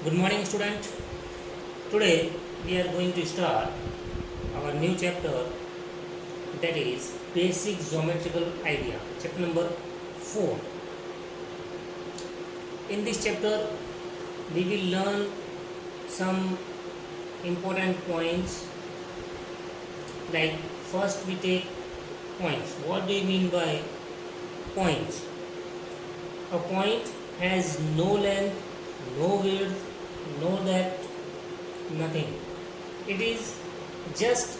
Good morning, student. Today we are going to start our new chapter, that is basic geometrical idea, chapter number 4. In this chapter, we will learn some important points. Like first, we take points. What do you mean by points? A point has no length, no width, no depth, nothing. It is just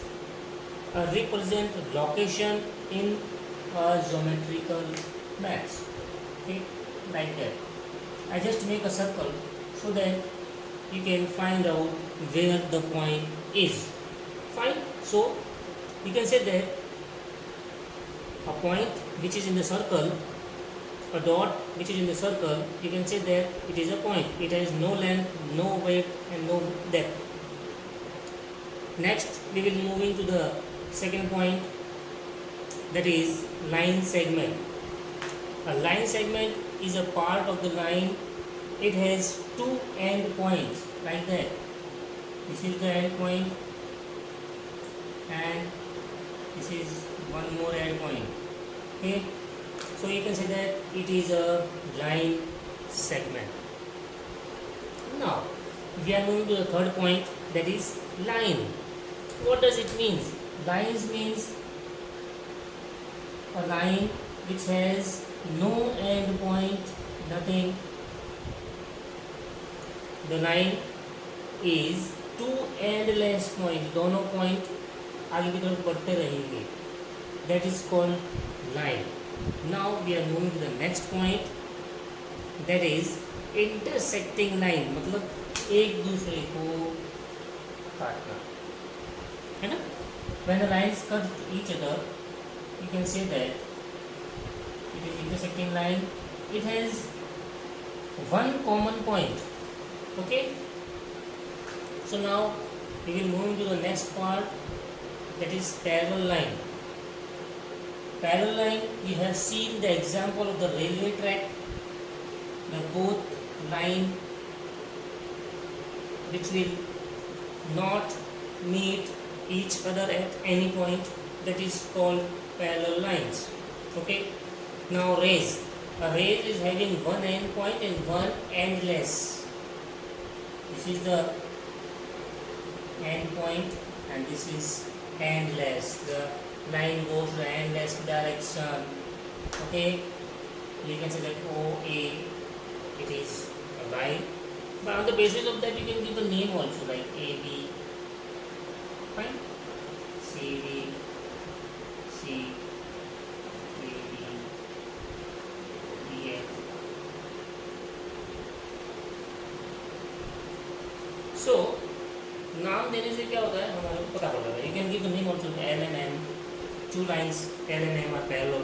a represent location in a geometrical maps. Okay, like that. I just make a circle so that you can find out where the point is. Fine. So you can say that a point which is in the circle, a dot which is in the circle, you can say that it is a point. It has no length, no width, and no depth. Next, we will move into the second point, that is line segment. A line segment is a part of the line. It has two end points like that. This is the end point, and this is one more end point. Okay, so you can say that it is a line segment. Now we are moving to the third point, that is line. What does it mean? Lines means a line which has no end point, nothing. The line is two endless points, दोनों point आगे की तरफ बढ़ते रहेंगे. That is called line. Now we are moving to the next point, that is intersecting line. मतलब एक दूसरे को काटना, है ना? When the lines cut each other, you can say that it is intersecting line. It has one common point. Okay. So now we will move to the next part, that is parallel line. Parallel line, we have seen the example of the railway track. The both line which will not meet each other at any point, that is called parallel lines. Okay. Now rays. A ray is having one end point and one endless. This is the end point and this is endless. The line goes to the endless direction. Okay, you can say that OA, it is a line, but on the basis of that you can give a name also, like AB. Fine. CD, C, BD, EF. So नाम देने से क्या होता है, हमारे को पता पड़ेगा. You can give the name also, L and M. Two lines L and M are parallel.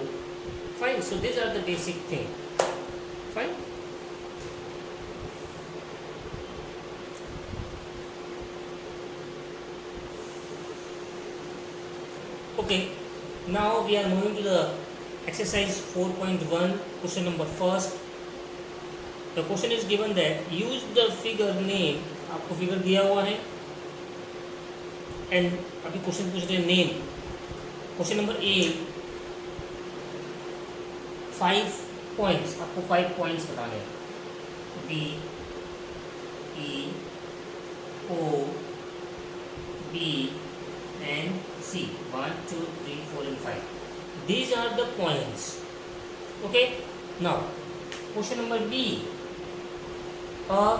Fine. So these are the basic thing. Fine. Okay. Now we are moving to the exercise 4.1, question number first. The question is given that use the figure name. आपको figure दिया हुआ है and अभी question पूछ रहे हैं name. Question number A, 5 points, आपको 5 points बताने हैं. B, E, O, B and C. 1, 2, 3, 4 and 5. These are the points. Okay. Now question number B, a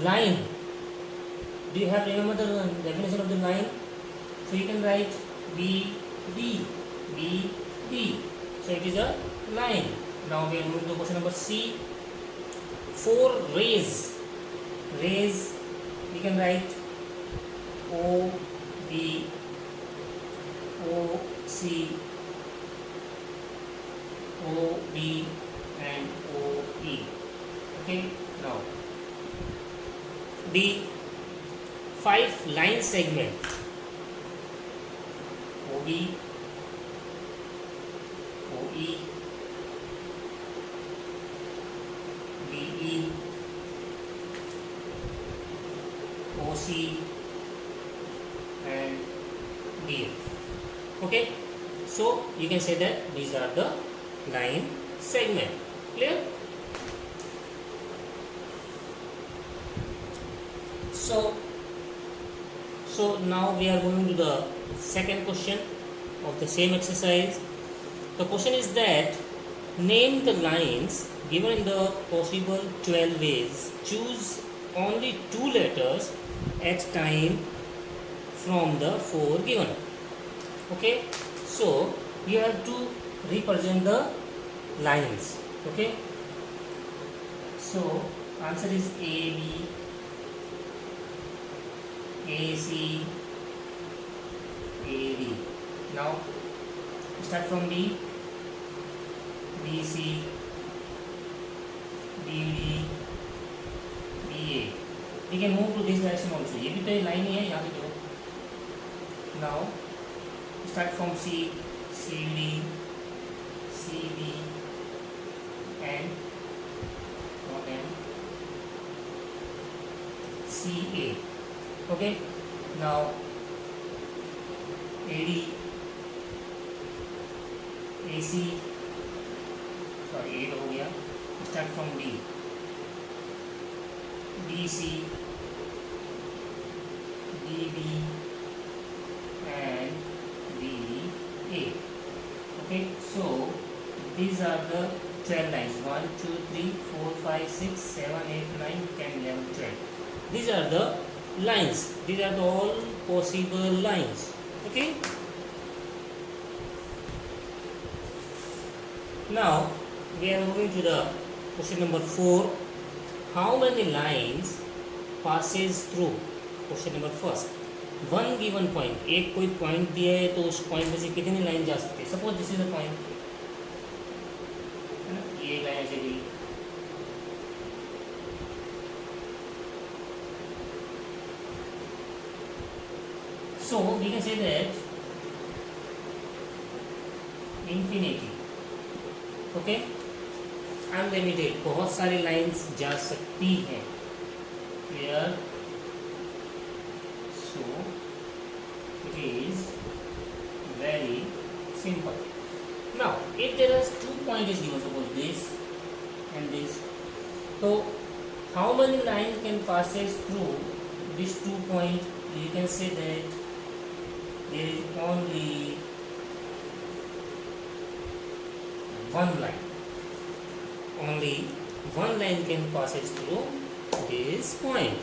line. Do you have remember the definition of the line? So you can write B, B, B, B. So it is a line. Now we are moving to question number C. 4 rays. Rays, we can write O, B, O, C, O, B and O, E. Okay. Now D, 5 line segment. OB, OE, BE, OC and DF. Okay, so you can say that these are the line segment. Clear? So now we are going to the second question of the same exercise. The question is that name the lines given in the possible 12 ways. Choose only 2 letters at time from the 4 given. Okay, so you have to represent the lines. Okay, so answer is A, B, A, C, A, D. Now start from B, B, C, B, D, B, A. We can move to this direction also. ये भी तो line ही है यहाँ पे जो. Now start from C, C, D, C, B, and not N, C, A. Okay. Now AD, AC, sorry 8 हो गया. Start from D, DC, DB and DA. Okay, so these are the 12 lines. 1, 2, 3, 4, 5, 6, 7, 8, 9, 10, 11, 12. These are the lines. These are the all possible lines. Okay. Now we are moving to the question number 4. How many lines passes through? Question number first. One given point, एक कोई point दिया है तो उस point में से कितनी line जा सकती है. Suppose this is a point, है ना, ये लाइन ऐसे गई. So we can say that infinity. Okay, unlimited, बहुत सारी लाइंस जा सकती हैं. Clear? So it is very simple. Now if there is 2 points is given, suppose this and this, so how many lines can passes through these 2 points? You can say that there is only one line. Only one line can passes through this point.